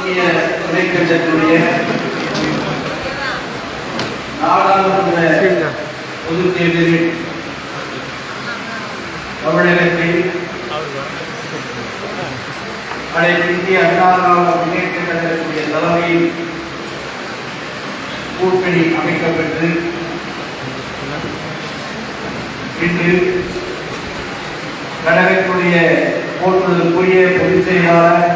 இந்திய துணைக்கட்சியினுடைய நாடாளுமன்ற பொதுத் தேர்தலில் தமிழகத்தில் அனைத்து இந்திய அண்ணா திராவிட முன்னேற்ற கழகத்தினுடைய தலைமையில் கூட்டணி அமைக்கப்பட்டு இன்று கழகத்தினுடைய போற்றுதலுக்குரிய பொதுச் செயலாளர்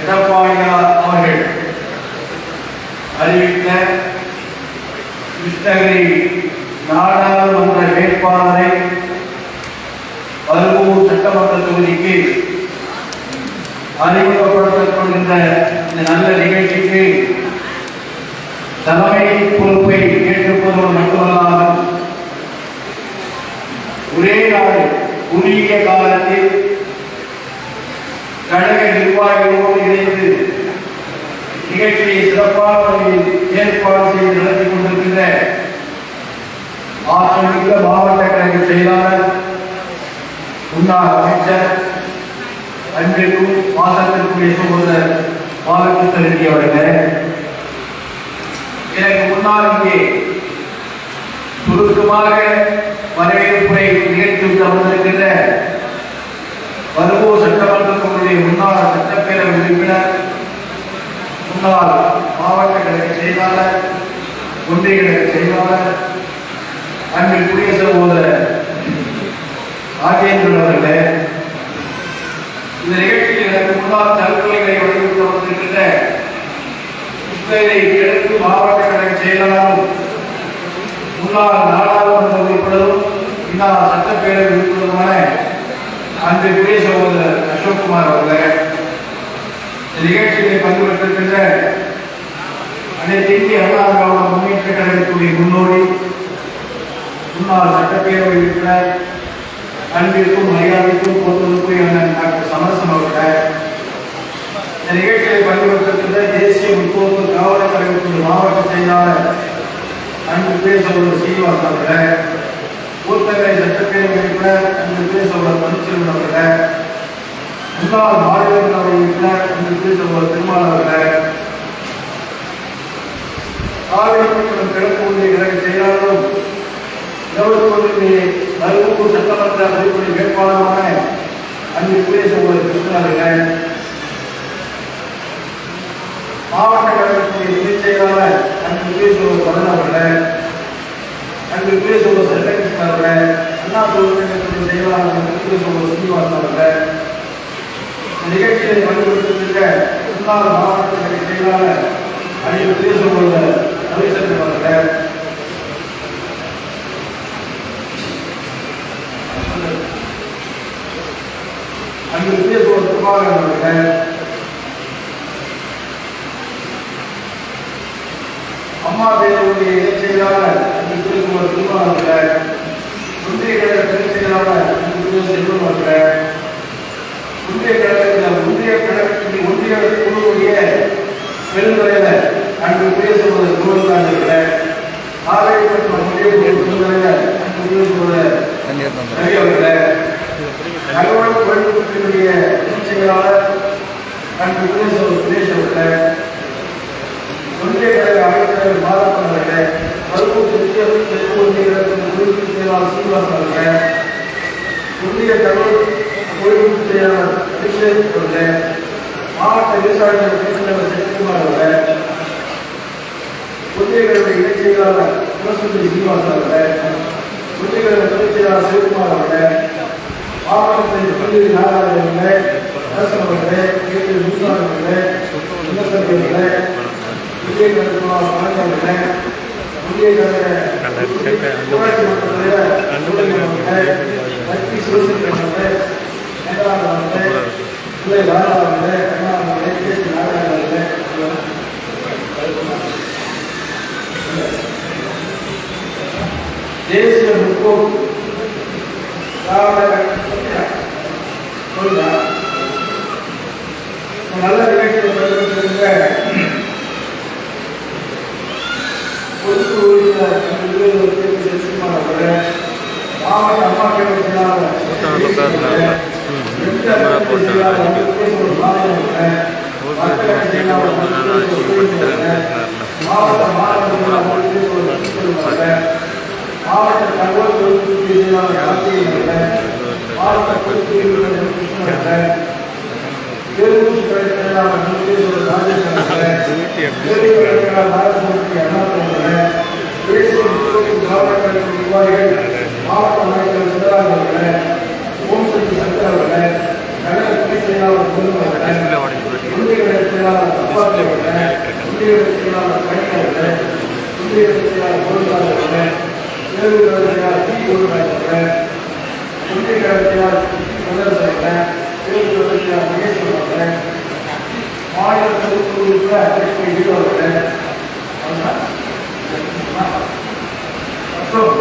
எடப்பாடியார் அவர்கள் அறிவித்த கிருஷ்ணகிரி நாடாளுமன்ற வேட்பாளரை பருவூர் சட்டமன்ற தொகுதிக்கு அறிமுகப்படுத்தப்படுகின்ற இந்த நல்ல நிகழ்ச்சிக்கு தலைமை பொறுப்பை ஏற்றுக்கொள்வது மட்டுமல்லாமல் ஒரே நாள் குறுகிய காலத்தில் கழக நிர்வாகிகளோடு இணைந்து நிகழ்ச்சியை சிறப்பான முறையில் ஏற்பாடு செய்து நடத்தி கொண்டிருக்கின்ற ஆற்றமிக்க மாவட்ட கழக செயலாளர் முன்னாள் அமைச்சர் அன்பிற்கும் மாதத்திற்குரிய சகோதரர் பாலகிருஷ்ண ரெட்டி அவர்களே, எனக்கு முன்னால் இங்கே சுருக்கமாக வரவேற்புரை நிகழ்ச்சி அமர்ந்திருக்கின்ற பருவூர் சட்டமன்றத்தினுடைய முன்னாள் சட்டப்பேரவை உறுப்பினர், முன்னாள் மாவட்ட கழக செயலாளர், ஒன்றிய கழக செயலாளர் அன்பிற்குரிய சகோதரர் ராஜேந்திரன் அவர்களே, இந்த நிகழ்ச்சியில் எனக்கு முன்னாள் தகவல்களை வழங்கி வந்திருக்கின்ற கிருஷ்ணகிரி கிழக்கு மாவட்ட கழக செயலாளரும் முன்னாள் நாடாளுமன்ற உறுப்பினரும் முன்னாள் சட்டப்பேரவை உறுப்பினருமான அன்பிற்குரிய சகோதரர் அசோக்குமார் அவர்களே, இந்த நிகழ்ச்சிகளை பங்கு பெற்றிருக்கின்ற அனைத்து இந்திய அண்ணா திராவிட முன்னேற்ற கழகத்துடைய முன்னோடி முன்னாள் சட்டப்பேரவை உறுப்பினர் அன்பிற்கும் மரியாதைக்கும் பொறுத்தவருக்குரிய டாக்டர் சமரசன் அவர்களே, இந்த நிகழ்ச்சியை பங்கு பெற்றிருக்கின்ற தேசிய முற்போக்கு திராவிட கழகத்துடைய மாவட்ட செயலாளர் அன்பிற்குரிய சகோதரர் சீனிவாசன் அவர்களே, ஊத்தங்கரை சட்டப்பேரவை உறுப்பினர் அன்பிற்குரிய சகோதரர் பன்னீர்செல்வன் அவர்களே, முன்னாள் மாநிலங்களவை உறுப்பினர் அன்பிற்குரிய சகோதரர் திருமாவளவன் அவர்களே, காவிரி மற்றும் கிழக்கு ஒன்றிய கழக செயலாளரும் 21 பருவூர் சட்டமன்ற உறுப்பினர் வேட்பாளருமான அன்பிற்குரிய சகோதரர் கிருஷ்ணன் அவர்களே, மாவட்ட கழகத்துடைய துணைச் செயலாளர் அன்பிற்குரிய சகோதரர் பரன் அவர்களே, அன்பிற்குரிய சகோதரர் செல்லகிருஷ்ணன் அவர்களே, அண்ணா தொழிற்சங்கத்தின் செயலாளர் அன்பிற்குரிய சகோதரர் சீனிவாசன் அவர்களே, நிகழ்ச்சியை பங்கேற்றிருக்கின்ற முன்னாள் மாவட்ட கழக செயலாளர் அன்பிற்குரிய சகோதரர் ரவிசங்கர் அவர்களே, அன்பிற்குரிய சகோதரர் திருமாவளவன் அவர்களே, அம்மா பேரவையுடைய இணைச் செயலாளர் அன்பிற்குரிய சகோதரர் திருமாவளவன் அவர்களே, ஒன்றிய கழக துணைச் செயலாளர் அன்பிற்குரிய செல்வன் அவர்களே, ஒன்றிய குழுவுடைய பெருந்தலைவர் அன்பிற்குரிய சகோதரர் கோவிந்தராஜ் அவர்களே, ஆரோக்கிய மற்றும் ஒன்றிய பெருந்தலைவர் அன்பிற்குரிய சகோதரர் ரவி அவர்களே, தகவல் தொழில்நுட்பத்தினுடைய துணைச் செயலாளர் அன்பிற்குரிய சகோதரர் சுரேஷ் அவர்களே, ஒன்றிய கழக அமைச்சர் மாதப்பன் அவர்களே, பருவூர் தெற்கு ஒன்றிய கழகத்தின் செயலாளர் சீனிவாசன் அவர்களே, ஒன்றிய தகவல் தொழில்நுட்ப செயலாளர் அபிஷேக் அவர்களே, மாவட்ட விவசாய தலைவர் சசிகுமார் அவர்களே, ஒன்றிய கழக இணைச் செயலாளர் குலசுந்தரி சீனிவாசன் அவர்களே, ஒன்றிய கழக துணைச் செயலாளர் சிவகுமார் அவர்களே, மாவட்டத்தின் பல்வேறு நாடாளர் அவர்களே, அரசன் அவர்களே, கேட்டு முசான் அவர்களே, இன்னசன் அவர்களே, ஒன்றிய கழக வணக்கம் அவர்களே, ஒன்றிய கழக ஊராட்சி மன்ற தலைவர் அவர்களே, சக்தி சிவசங்கரன் அவர்களே, மேலாளர் அவர்களே, பிள்ளை ராஜா அவர்களே, அண்ணா அவர்களே, கேசி நாராயணன் அவர்களே, தேசிய முற்போக்கு நல்ல நிகழ்ச்சியை பகிர்ந்திருக்கிற பொதுக்குழு உறுப்பினர் சசிகுமார் அவர்களே, மாவட்ட அம்மா கழக செயலாளர் மாவட்ட மாவட்ட தகவல் தொழில்நுட்ப செயலாளர் கார்த்திகேயன் மாவட்ட பொதுப்பிரிவு தேர்தல் செயலாளர் முருகேஸ்வரர் ராஜேஸ்வரன் தேசிய மாவட்ட நிர்வாகிகள் மாவட்ட அமைச்சர் சிவராஜ் அவர்கள் ஓம்சக்தி சங்கர் அவர்கள் நகர துணை செயலாளர் முருகன் ஒன்றிய செயலாளர் சப்பாத்தி அவர்கள் ஒன்றிய செயலாளர் கணி அவர்கள் ஒன்றிய செயலாளர் கோவிந்தார் அவர்கள் தேர்தல் செயலாளர் டி கோவிந்தார் அவர்கள் ஒன்றிய செயலாளர் சுந்தர் அவர்கள் தேர்தல் செயலாளர் மகேஸ்வரன் அவர்கள் மாநில பொதுக்குழு அಧ್ಯட்சர் ஈடு அவர்கள் மற்றும்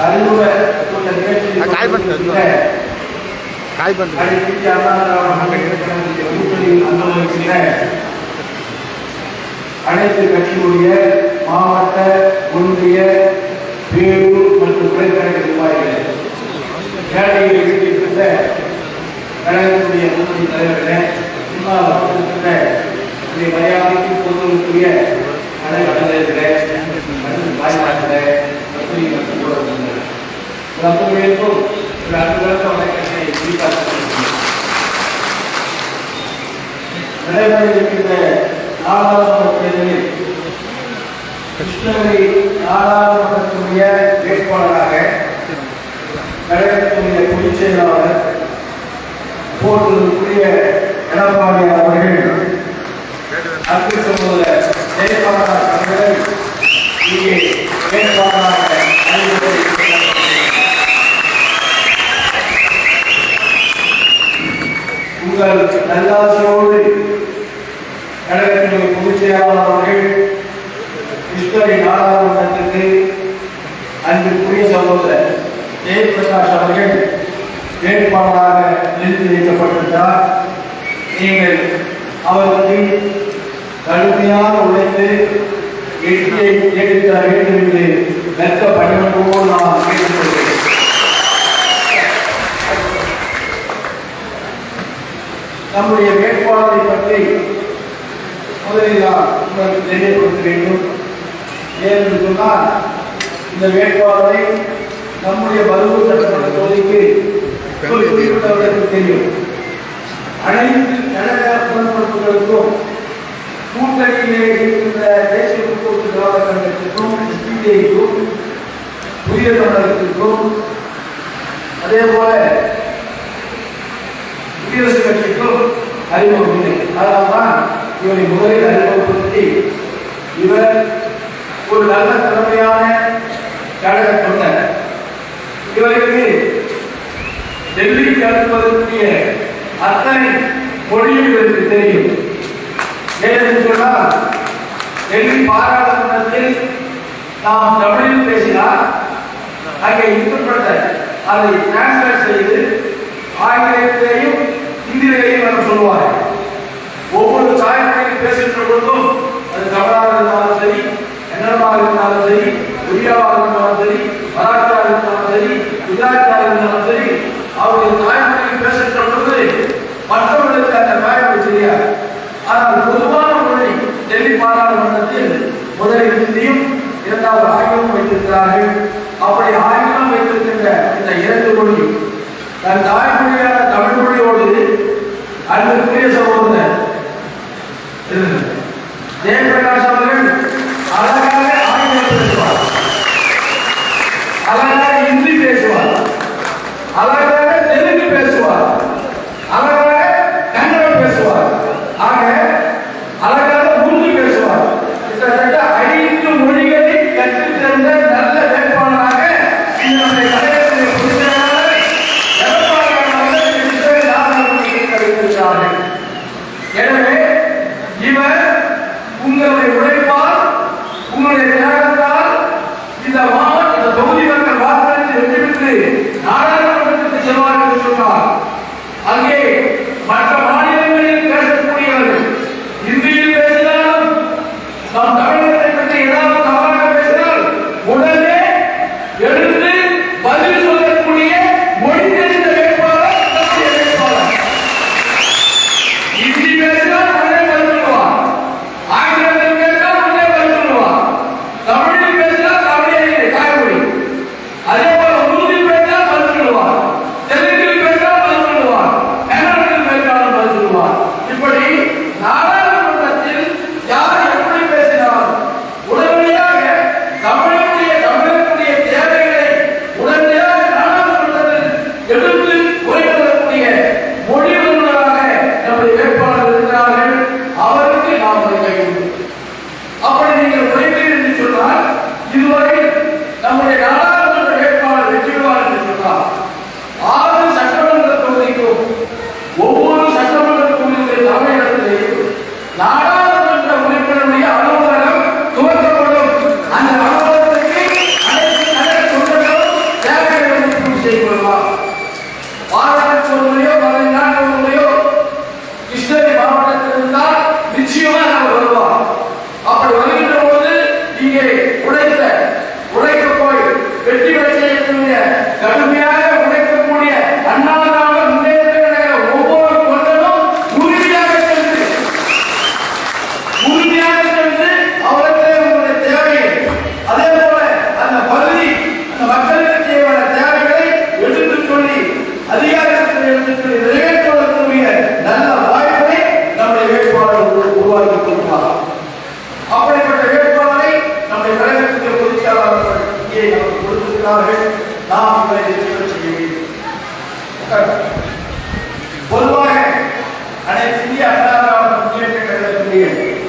அறிமுக நிகழ்ச்சி அனைத்து கட்சியுடைய மாவட்ட ஒன்றிய பேரூர் மற்றும் துணைக்கழக நிர்வாகிகள் மேடையில் இருக்கின்ற கழகத்துடைய முன்னணி தலைவர்களே முன்னாள் மரியாதைக்கு பொதுவுக்குரிய தலைவர்களே மற்றும் தாய்மார்களே அத்துறைக்கும் நடைபெற இருக்கின்ற நாடாளுமன்ற தேர்தலில் கிருஷ்ணகிரி நாடாளுமன்றத்துடைய வேட்பாளராக கழகத்துடைய பொதுச் செயலாளர் போற்றுக்குரிய எடப்பாடி அவர்கள் அன்பு சமூக வேட்பாளர் அவர்களை இங்கே வேட்பாளராக உங்கள் நல்லாசியோடு கழகத்தினுடைய பொதுச் செயலாளர் அவர்கள் கிருஷ்ணகிரி நாடாளுமன்றத்திற்கு அன்புக்குரிய சகோதரர் ஜெயபிரகாஷ் அவர்கள் வேட்பாளராக நிறுத்தி வைக்கப்பட்டிருக்கிறார். நீங்கள் அவருக்கு கடுமையாக உழைத்து வெற்றியை தேடித் தர வேண்டும் என்று மெத்த பணியோடு நான் கேட்டுக்கொள்கிறேன். நம்முடைய வேட்பாளரை பற்றி முதலில் நான் உங்களுக்கு தெரியப்படுத்த வேண்டும். ஏனென்று சொன்னால் இந்த வேட்பாளரை நம்முடைய பருவூர் சட்டமன்ற தொகுதிக்கு குறிப்பிட்டவர்களுக்கு தெரியும். அனைத்து கழக உடன்படுப்புகளுக்கும் கூட்டணியிலே இருக்கின்ற தேசிய முற்போக்கு திராவிட கழகத்திற்கும் சிபிஐக்கும் புதிய தமிழகத்திற்கும் அதே போல குடியரசுக் கட்சிக்கும் அறிமுகம் இல்லை. அதனால்தான் இவரை முதலில் அறிமுகப்படுத்தி இவர் ஒரு நல்ல திறமையான கழக தொண்டர். இவருக்கு டெல்லிக்கு அனுப்புவதற்குரிய அத்தனை மொழியும் இவருக்கு தெரியும். ஏனென்று சொன்னால் டெல்லி பாராளுமன்றத்தில் நாம் தமிழில் பேசினால் அங்கே இன்டர்பிரட்டர் அதை டிரான்ஸ்லேட் செய்து ஆங்கிலத்திலேயும் இந்தியிலேயும் நம்ம சொல்லுவாங்க. ஒவ்வொரு தாய்மொழியில் பேசுகின்ற பொழுதும் அது தமிழாக இருந்தாலும் சரி, கன்னடமாக இருந்தாலும் சரி, ஒடியாவாக இருந்தாலும் சரி, மராட்டாக இருந்தாலும் சரி, குஜராத்தாக இருந்தாலும் சரி, அவருடைய தாய்மொழியில் பேசுகின்ற பொழுது மற்றவர்களுக்கு அந்த தாய்மொழி தெரியாது. ஆனால் பொதுவான மொழி டெல்லி பாராளுமன்றத்தில் முதலில் ஹிந்தியும் இரண்டாவது ஆங்கிலம் வைத்திருக்கிறார்கள். அப்படி ஆங்கிலம் வைத்திருக்கின்ற இந்த இரண்டு மொழி தன் தாய்மொழியான தமிழ் மொழியோடு அன்புக்குரிய சகோதரர் ஜெயபிரகாஷ் அவர்கள் அழகாக ஆங்கிலம் பேசுவார், அழகாக ஹிந்தி பேசுவார், அழகாக தெலுங்கு பேசுவார், அழகாக கன்னடம் பேசுவார், ஆக அழகாக உருது பேசுவார். கிட்டத்தட்ட 5 மொழிகளை கற்றுத் தேர்ந்த நல்ல வேட்பாளராக நம்முடைய கழகத்திலே பொதுச்செயலாளர் எடப்பாடி அவர்கள் கிருஷ்ணகிரி நாடாளுமன்றத்தில் இருக்கிறார்கள். எனவே இவர் உங்களுடைய உழைப்பால், உங்களுடைய தியாகத்தால் இந்த மாவட்ட தொகுதி மக்கள் வாக்களித்து வெற்றி பெற்று நாடாளுமன்றத்துக்கு செல்வார் என்று சொன்னார். அங்கே மற்ற மாநிலங்களில் பேசக்கூடியவர்கள் இந்தியில் பேசினாலும் நம் தமிழகத்தை பற்றி ஏதாவது தவறாக பேசினால் உடனே எழுந்து பதில் சொல்லக்கூடிய மொழி தெரிந்த வேட்பாளர் நம்முடைய வேட்பாளர். இந்தி பேசினால் கடுமையாக உழைக்கக்கூடிய அண்ணா திராவிட முன்னேற்ற கழக ஒவ்வொரு தொண்டனும் உறுதியாக சென்று அவர்களுக்கு உங்களுடைய தேவையை அதே போல அந்த பகுதி அந்த மக்களுக்கு தேவையான தேவைகளை எடுத்துச் சொல்லி அதிகாரத்தில் எடுத்துச் சொல்லி நிறைவேற்றுவதற்குரிய நல்ல வாய்ப்பை நம்முடைய வேட்பாளர் உருவாக்கி கொடுப்பார். அப்படிப்பட்ட வேட்பாளரை நம்முடைய கழகத்திற்கு பொதுச்செயலாளர்கள் இங்கே நமக்கு கொடுத்திருக்கிறார்கள். நாம் இவரை வெற்றி செய்ய வேண்டும். பொதுவாக அனைத்து இந்திய அண்ணா திராவிட முன்னேற்ற கழகத்தினுடைய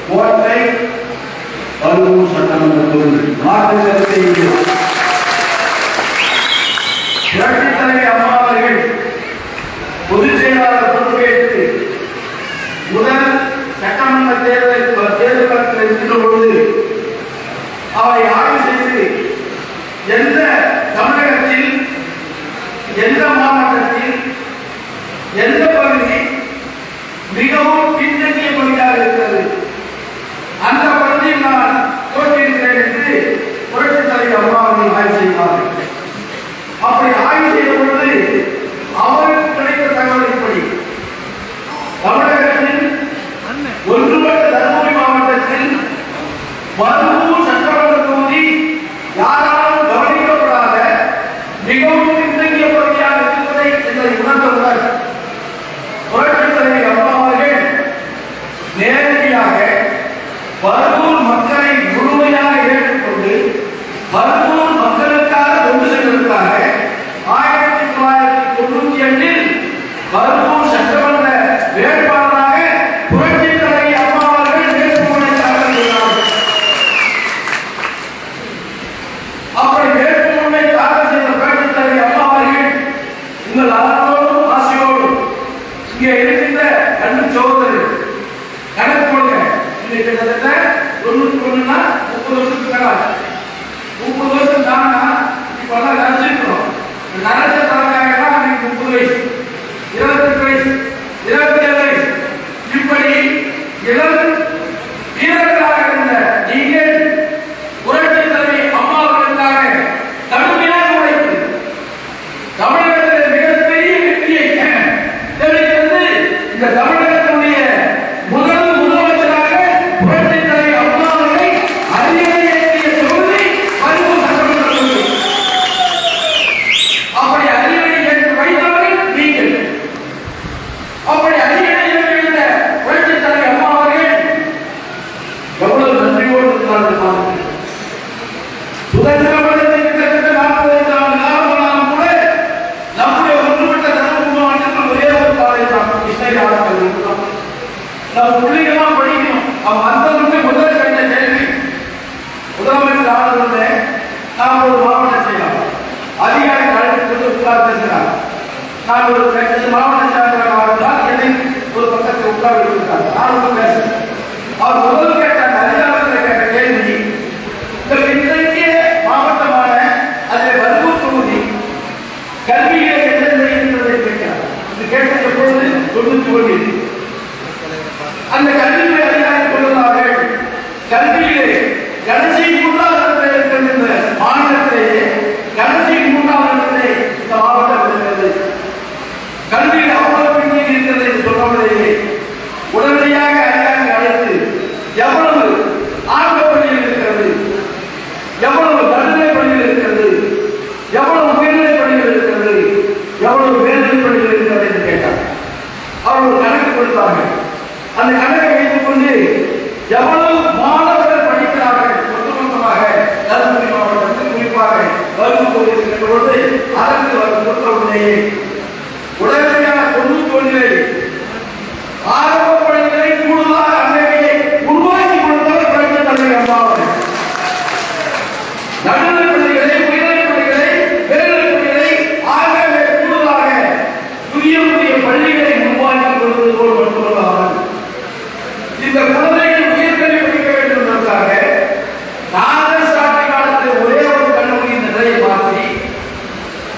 கோட்டை பருவூர் சட்டமன்ற தொகுதி மாற்று கருத்தை புரட்சித் தலைவி அம்மா அவர்கள் பொதுச் செயலாளர் பொறுப்பேற்று முதல் சட்டமன்ற தேர்தல் இருக்கின்ற பொழுது அவரை ஆய்வு செய்து எந்த தமிழகத்தில் எந்த மாவட்டத்தில் எந்த பகுதி மிகவும் பின்தங்கிய பகுதியாக இருக்கிறது, அந்த பகுதியில் நான் போட்டியிருக்கிறேன் என்று புரட்சித் தலைவர் அம்மா அவர்கள் ஆய்வு செய்வார்கள். அப்படி ஆய்வு செய்த பொழுது அவருக்கு கிடைத்த தகவலின்படி தமிழகத்தில் ஒன்றுபட்ட தருமபுரி மாவட்டத்தில் பருவூர் சட்டமன்ற தொகுதி யாராலும் கவனிக்கப்படாத மிகவும் பின்தங்கிய பகுதியாக இருப்பதை என்பதை உணர்ந்தவுடன் புரட்சித் தலைவர் அம்மா அவர்கள் நேரடியாக பருவூர் மக்களை முழுமையாக ஏற்றுக்கொண்டு பருவூர் மக்களுக்காக கொண்டு செல்வதற்காக 1998 பருவூர் சட்டமன்ற வேட்பாளராக புரட்சித் தலைவி அம்மா அவர்கள் வேட்புமனு தாக்கல் செய்தார்கள். அப்படி வேட்புமனை தாக்கல் செய்த புரட்சித் தலைவி அம்மா அவர்கள் உங்கள் அன்போடும் ஆசையோடும் இங்கே இருக்கின்ற அன்பு சகோதரர் கணக்கு கொடுங்க. இது கிட்டத்தட்ட 91னா 30 வருஷத்துக்கு மேல 30 வருஷம் தானா இப்ப நினைச்சிருக்கிறோம். நரச்ச தலைமையாக 30 வயசு 28 வயசு 27 வயசு இப்படி இளம் வீரர்களாக இருந்த நீங்கள் புரட்சித் தலைவி அம்மா அவர்களுக்காக கடுமையாக உழைத்து தமிழகத்தில் மிகப்பெரிய வெற்றியை தெரிவித்தது இந்த தமிழகத்தினுடைய முதலமைச்சராக புரட்சித் தலைவி அம்மா அவர்களை அரியணையேற்றிய தொகுதி பருவூர் சட்டமன்ற தொகுதி. அப்படி அரியணை ஏற்றி வைத்தவர்கள் நீங்கள். அப்படி அரியணை ஏற்றி வைத்த புரட்சித் தலைவி அம்மா அவர்கள் எவ்வளவு நன்றியோடு இருக்கிறார்கள். சுதந்திர கிட்டத்தட்ட 45 ஆண்டு காலம் ஆனாலும் கூட நம்முடைய ஒன்றுபட்ட தருமபுரி மாவட்டத்தில் ஒரே ஒரு காலேஜ் தான். நம்ம பிள்ளைகள்லாம் படிக்கணும். அவன் அந்த முதல் கேட்ட கேள்வி முதலமைச்சர் ஆனது நாம் ஒரு மாவட்டம் செய்யலாம். அதிகாரி அழைத்து உட்கார பேசுகிறார். நான் ஒரு மாவட்ட செயலாளர் என்னை ஒரு பக்கத்தில் உட்கார வைத்திருக்கார். நான் பேசுகிறேன். அவர் முதல் கேட்ட அதிகாரத்தில் கேட்ட கேள்வி இந்த பின்தங்கிய மாவட்டமான அதில் பருவூர் தொகுதி கல்வியிலே எந்த என்பதை கேட்கிறார். இது கேட்ட பொழுது 91 அந்த கல்வியை அதிகாரி கொள்ளுகிறார்கள். கல்வியிலே கடைசி 3வது இருக்கின்ற மாநிலத்திலேயே கடைசி 3வது இந்த மாவட்டம் இருக்கிறது. கல்வியில் அவ்வளவு பின்னணி இருக்கிறது என்று சொன்னவர்களே உடனடியாக அதிகாரி அழைத்து எவ்வளவு ஆக்கப்பள்ளியில் இருக்கிறது, எவ்வளவு நடுநிலை பள்ளியில் இருக்கிறது, எவ்வளவு உயர்நிலை பள்ளியில் இருக்கிறது, எவ்வளவு மேல்நிலை பள்ளியில் இருக்கிறது என்று கேட்டார். அவர்கள் கணக்கு கொடுத்தார்கள். அந்த கணக்கை வைத்துக் கொண்டு எவ்வளவு மாணவர்கள் படிக்கிறார்கள் ஒட்டுமொத்தமாக தருமபுரி மாவட்டத்தில் குறிப்பாக பருவூர் இருக்கின்ற பொழுது அதற்கு கொடுத்தவுடனேயே உடனடியாக 91 ஆரம்ப பள்ளிகளை கூடுதலாக அன்றையை உருவாக்கி கொடுத்தவர் புரட்சித் தலைவி அம்மா அவர்கள். நடுநிலை பள்ளிகளை உயர்நிலை பள்ளிகளை மேல்நிலை பள்ளிகளை ஆகவே கூடுதலாக புதிய புதிய பள்ளிகளை உருவாக்கி கொடுத்ததோடு மட்டுமல்லாமல் இந்த குழந்தைகள் உயர்கல்வி படிக்க வேண்டும் என்பதற்காக காங்கிரஸ் ஆட்சி காலத்தில் ஒரே ஒரு கல்லூரி நிலையை மாற்றி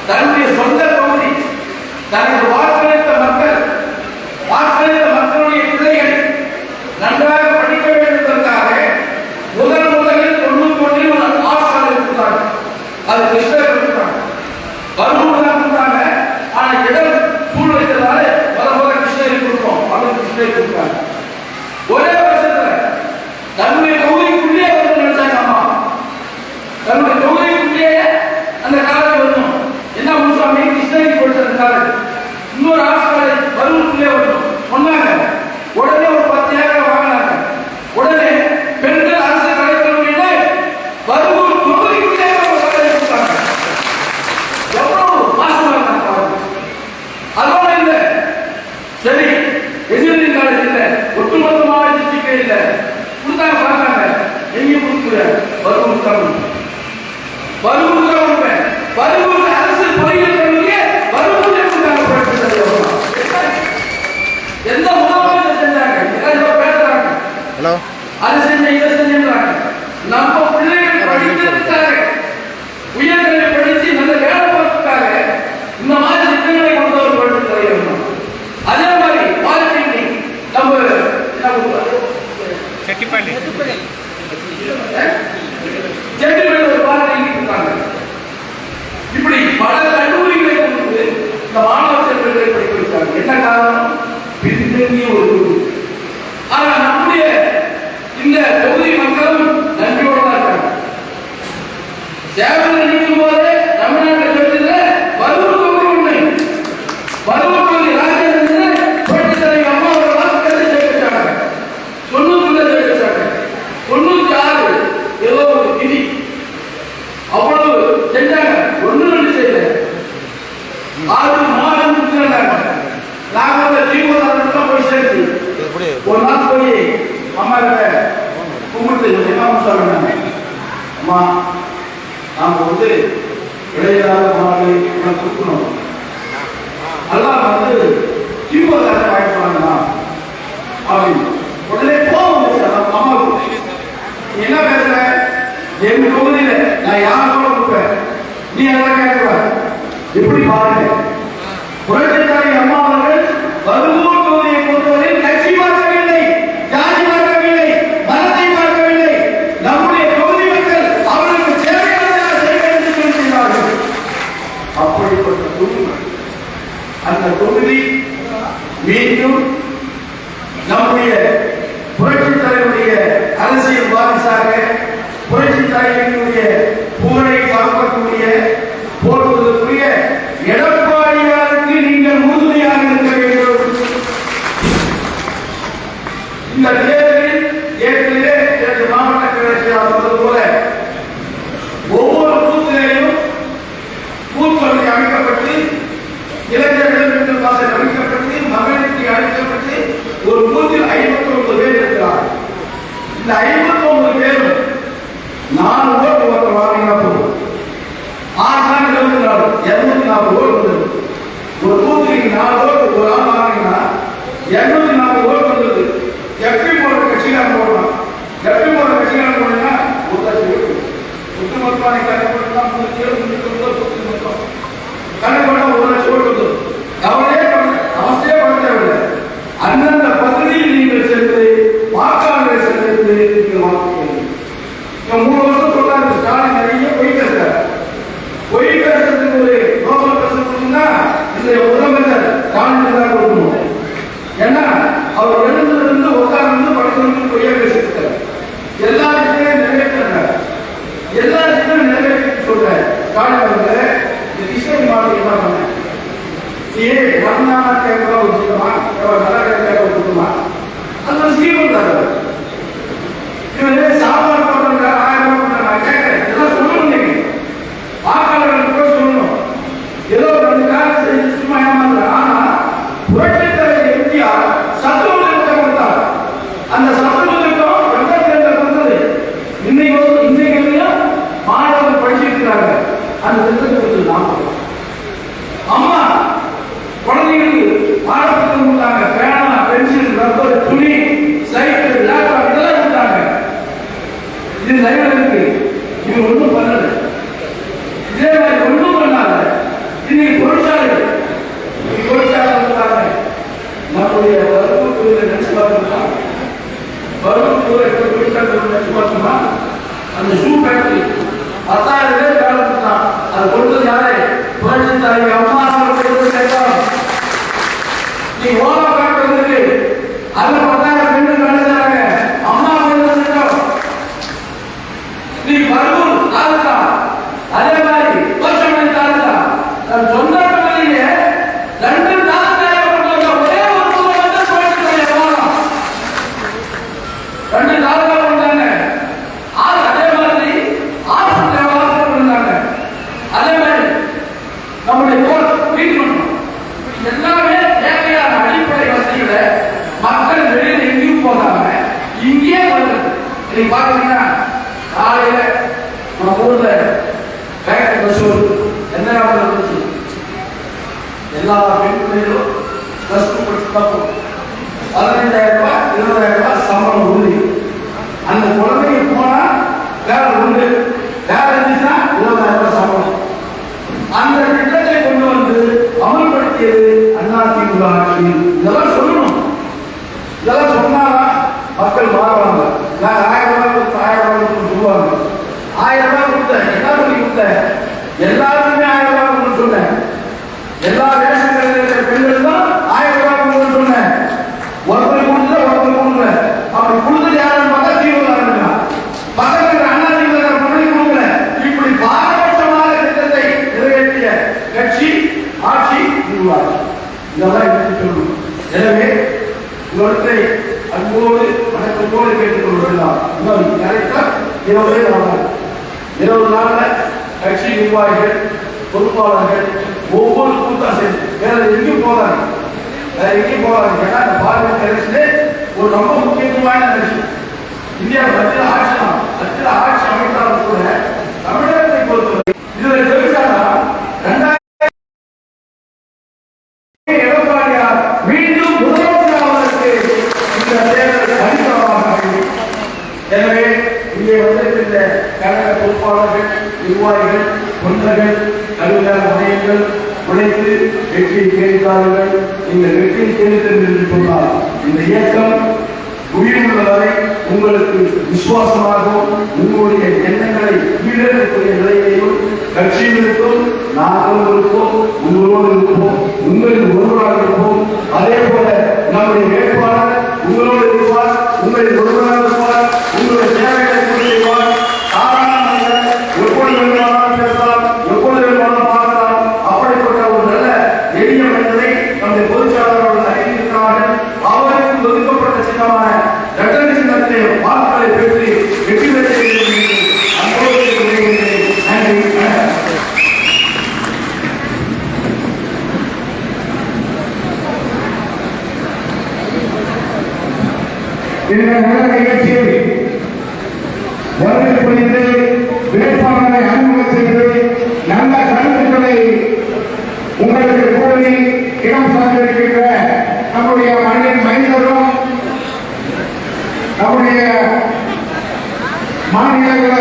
தன்னுடைய சொந்த பகுதி தனது வாக்களித்த மக்களுடைய கொடுத்தாங்க. ஒரே வருஷத்துல தன்னுடைய தொகுதிக்குள்ளே வந்து நினைச்சாங்க அம்மா, தன்னுடைய தொகுதிக்குள்ளே அந்த காலேஜ் வரணும். என்ன முன்சாமி கிருஷ்ணகிரி போட்டு அந்த காலேஜ் இன்னொரு ஆர்ட்ஸ் காலேஜ் பருவத்துக்குள்ளே வரணும் சொன்னாங்க. உடனே ஒரு 10 ஏக்கர் வாங்கினாங்க. உடனே பெண்கள் அரசு கலைக்கல்லூரியில பருவூர் தொகுதிக்குள்ளே ஒரு காலேஜ் கொடுத்தாங்க. எவ்வளவு மாசமா இருந்தாங்க. அதோட இல்ல, சரி எஜினியரிங் காலேஜ் இல்ல, ஒட்டுமொத்தமாக டிஸ்ட்ரிக்ட் இல்ல கொடுத்தாங்க. பார்த்தாங்க எங்கேயும் கொடுக்கல, பருவூர் தான் பருவூர் தான் கொடுப்பேன். பருவூர் அரசு பொறியியல் கல்லூரியே பருவூர்ல கொடுத்தாங்க. எந்த முதலமைச்சர் செஞ்சாங்க? பேசுறாங்க, அது செஞ்ச இதை செஞ்சாங்க. நம்ம பிள்ளைகள் படிக்கிறதுக்காக உயர்கல்வி படிச்சு நல்ல வேலை பார்த்துக்காக இந்த மாதிரி திட்டங்களை கொண்டு வர வேண்டும். அதே மாதிரி பாலிடெக்னிக் நம்ம செட்டிப்பள்ளி ஒரு பாலிடெக்னிக் இருக்காங்க. இப்படி பல கல்லூரிகளை கொண்டு இந்த மாணவ செல்வங்களை படிக்க வைத்தாங்க. என்ன காரணம்? பின்தங்கிய ஒரு குழு. ஆனா நம்முடைய இந்த தொகுதி மக்களும் நன்றியோடு தான் இருக்காங்க. சேவல் நிற்கும் போதே தமிழ்நாட்டில் சொல்லுங்க பருவூர் தொகுதி உண்மை. பருவூர் தொகுதி ராஜேந்திர புரட்சித்தலைவி அம்மா அவர்கள் வாக்குகளை ஜெயிச்சாங்க. 90 ஜெயிச்சாங்க. 96 ஏதோ ஒரு விதி அவ்வளவு செஞ்சாங்க. ஒண்ணு ரெண்டு செய்யல, 6 மாதம் கொடுத்துருந்தாங்க. நாங்கள் தீவிரம் போய் சேர்த்து ஒரு நாள் போய் அம்மா கிட்ட கும்பிட்டு என்ன சொன்னாங்க, அம்மா நாம வந்து இடையிலாத மாணவர்களை கொடுக்கணும், அதெல்லாம் வந்து தீவிரம் வாங்கி போனாங்களா அப்படின்னு உடனே போவோம். அம்மாவுக்கு நீ என்ன பேசுற? எங்க தொகுதியில நான் யாரோட கொடுப்பேன், நீ அதெல்லாம் கேட்கற. எப்படி பாருங்க, புரட்சித்தலைவி அம்மா அவர்கள் பருவூர் தொகுதியை பொறுத்தவரை கட்சி பார்க்கவில்லை, ஜாதி பார்க்கவில்லை, மதத்தை பார்க்கவில்லை. நம்முடைய தொகுதி மக்கள் அவர்களுக்கு தேவையானதாக செய்ய வேண்டும் என்று சொன்னார்கள். அப்படிப்பட்ட தொகுதி, அந்த தொகுதி மீண்டும் நம்முடைய புரட்சித் தலைவருடைய அரசியல் வாரிசாக புரட்சித் தலைவருடைய புகழை காக்கக்கூடிய போடுவதற்குரிய எடப்பாடியாருக்கு நீங்கள் உறுதுணையாக இருக்க வேண்டும். இந்த தேர்தலில் ஏற்கனவே மாவட்ட கழகத்தில் சொன்னது போல ஒவ்வொரு பூத்திலையும் பூத்தொகுதி அமைக்கப்பட்டு இளைஞர்கள் வாசல் அமைக்கப்பட்டு மகளிருக்கு அளிக்கப்பட்டு ஒரு பூத்தில் 59 பேர் இருக்கிறார். இந்த 59 பேரும் 4 ஓட்டு ஒருத்தர் வாங்கினா போதும். 6 நாள் 240 ஓட்டு வந்தது. ஒரு பூத்துக்கு 4 ஓட்டு ஒரு ஆள் வாங்கினா 240 ஓட்டு வந்தது. எப்படி போற கட்சிக்காரன் போடலாம், எப்படி போற கட்சிக்காரன் போனா ஒரு லட்சம் ஓட்டு ஒட்டுமொத்தமாக கணக்கு கணக்கு 1 லட்சம் ஓட்டு வந்தது. அவசியே பண்ண தேவையில்லை. அந்தந்த பகுதியில் நீங்கள் சென்று வாக்காளர்களை சென்று நீங்கள் வாக்கு 3 வருஷம் சொல்றாரு ஸ்டாலின் நிறைய பொய் பேசுறாரு. பொய் பேசுறதுக்கு ஒரு நோபல் பரிசு கொடுத்தா இந்த முதலமைச்சர் ஸ்டாலின் தான் கொடுக்கணும். ஏன்னா அவர் எழுந்திருந்து உட்கார்ந்து படுத்து பொய்யா பேசிட்டு எல்லா விஷயத்தையும் நிறைவேற்றார். எல்லா விஷயத்தையும் நிறைவேற்றி சொல்றாரு ஸ்டாலின் அவர்கள். இந்த கிருஷ்ணகிரி மாவட்டம் என்ன பண்ண மரணான கேட்கறா வச்சுக்கமா நல்லா கேட்க கொடுக்குமா அந்த ஸ்கீம் இருந்தாரு. இவன் சாப்பாடு போடுறாங்க 1000 ரூபாய் நான் கேட்கிறேன். இதெல்லாம் சொல்லணும், நீங்க வாக்காளர்களுக்கு கூட சொல்லணும். ஏதோ 2 காலம் செஞ்சு சும்மா ஏமாந்த. ஆனா புரட்சித் தலைவர் எம்ஜிஆர் சத்துணவு திட்டம் கொடுத்தார். அந்த சத்துணவு திட்டம் 82 கொடுத்தது. இன்னைக்கு மாணவர்கள் படிச்சுட்டு இருக்காங்க. அந்த திட்டத்தை கொடுத்தது நாம அம்மா குழந்தைகளுக்கு பாடப்புத்தகம் கொடுத்தாங்க. பேனா, பென்சில், ரப்பர், துணி, சைக்கிள், லேப்டாப் இதெல்லாம் கொடுத்தாங்க. இது லைவ்ல இருக்கு. இது ஒன்றும் பண்ணல. இதே மாதிரி ஒன்றும் பண்ணாத. இன்னைக்கு தொழிற்சாலை கொடுத்தாங்க. நம்முடைய வறுப்பு நினைச்சு பார்த்தோம்னா வறுப்பு தொழிற்சாலை நினைச்சு பார்த்தோம்னா அந்த ஷூ ஃபேக்டரி 10,000 பேர் வேலை கொடுத்தான். அது கொடுத்தது யாரு? புரட்சித் தலைவி அம்மா அவர்கள். நீ ஓலா காட்டுறதுக்கு அதுல 10,000 பெண்கள் நடந்தாங்க. அம்மா திட்டம் நீ பருவூர் தாலுகா, அதே மாதிரி கோச்சமணி தாலுகா, சொந்த தொகுதியிலே 2 தாலுகாவை கொண்ட ஒரே ஒரு தொகுதி வந்து கோயிலுடைய போகலாம். 2 தாலுகா கொண்டாங்க. அதே மாதிரி ஆசு தேவாலயம் கொண்டாங்க. அதே மாதிரி நம்முடைய நீதிமன்றம் எல்லாமே தேவையான அடிப்படை வசதிகளை மக்கள் வெளியில் எங்கேயும் போகாம இங்கே வருது. நீங்க பாத்தீங்கன்னா காலையில நம்ம ஊர்ல பேக்கெட் பஸ் என்ன இருந்துச்சு, எல்லா பெண் பிள்ளைகளும் பிளஸ் 2 படிச்சு 15,000 ரூபாய் 20,000 ரூபாய் சம்பளம் உறுதி. அந்த குழந்தைங்க போனா வேற உண்டு, வேற இருந்துச்சுன்னா 20,000 ரூபாய் சம்பளம். அந்த திட்டத்தை கொண்டு வந்து அமல்படுத்தியது அதிமுக ஆட்சி. இதெல்லாம் சொல்லணும். இதெல்லாம் சொன்னாதான் மக்கள் மாறுவாங்க. நான் 1000 ரூபாய் கொடுத்து 1000 ரூபாய் கொடுத்து சொல்லுவாங்க. 1000 ரூபாய் கொடுத்தேன், என்ன சொல்லி கொடுத்தேன்? எல்லாருக்குமே 1000 ரூபாய் கொடுத்து சொன்னேன். எல்லா ரேஷன் கடையில் இருக்கிற பெண்கள் தான் 1000 ரூபாய் கொடுத்து சொன்னேன். ஒருத்தர் கொடுத்து ஒருத்தர் கொடுக்கல. அப்படி கொடுத்தது யாருன்னு பார்த்தா திமுக ஆரம்பிக்கலாம். பக்கத்தில் அதிமுக முன்னாடி கொடுக்கல. இப்படி பாரபட்சமான திட்டத்தை நிறைவேற்றிய கட்சி ஆட்சி நிர்வாகி. இதெல்லாம் எடுத்து சொல்லணும். எனவே இவற்றை அன்போடு வணக்கத்தோடு கேட்டுக் கொள்வதெல்லாம் இன்னும் கரெக்டா 20 நாள்ல கட்சி நிர்வாகிகள் பொறுப்பாளர்கள் ஒவ்வொரு கூட்டா சேர்ந்து வேற எங்கேயும் போறாங்க. வேற எங்கேயும் போறாங்க. ஏன்னா இந்த பார்லிமெண்ட் எலெக்ஷனே ஒரு ரொம்ப முக்கியத்துவமான எலெக்ஷன். இந்தியா மத்தியில் ஆட்சி அமைத்தாலும் கூட தமிழகத்தை பொறுத்தவரை இதுல ஜெயிச்சானா 2000 எடப்பாடியார் மீண்டும் முதலமைச்சராவதற்கு இந்த தேர்தல் அடித்தளமாக. எனவே இங்கே வந்திருக்கின்ற கழக பொறுப்பாளர்கள், நிர்வாகிகள், தொண்டர்கள், கல்வியாளர் மையங்கள் உழைத்து வெற்றி தேர்ந்தார்கள். இந்த வெற்றி தேர்தல் என்று சொன்னால் இந்த இயக்கம் உயிருள்ள வரை உங்களுக்கு விசுவாசமாகவும் உங்களுடைய எண்ணங்களை ஈடேறக்கூடிய நிலையிலும் கட்சியிலிருக்கும் நாங்களும் இருப்போம், உங்களோடு இருப்போம், உங்களில் ஒருவராக இருப்போம். அதே போல நம்முடைய வேட்பாளர் உங்களோடு இருப்பார், உங்களில் ஒருவராக இருப்பார், உங்களுடைய தேவைகளை பூர்த்தி செய்வார். எப்பொழுது வேண்டுமானாலும் பேசலாம், எப்பொழுது வேண்டுமானாலும் பார்க்கலாம். அப்படிப்பட்ட ஒரு நல்ல எளிய மனிதரை நம்முடைய பொதுச்செயலாளர் அவர்கள் அறிவிக்கிறார்கள். அவருக்கு ஒதுக்கப்பட்ட சின்னமான இரட்டை சின்னத்திலே வாக்குகளை பெற்று வெற்றி பெற்று இந்த நல்ல நிகழ்ச்சியில் வருகை புரிந்து வேட்பாளரை அறிமுகம் செய்து நல்ல கருத்துக்களை உங்களுக்கு கூறி இடம் சார்ந்திருக்கின்ற நம்முடைய மண்ணின் மைந்தரும் நம்முடைய மாநில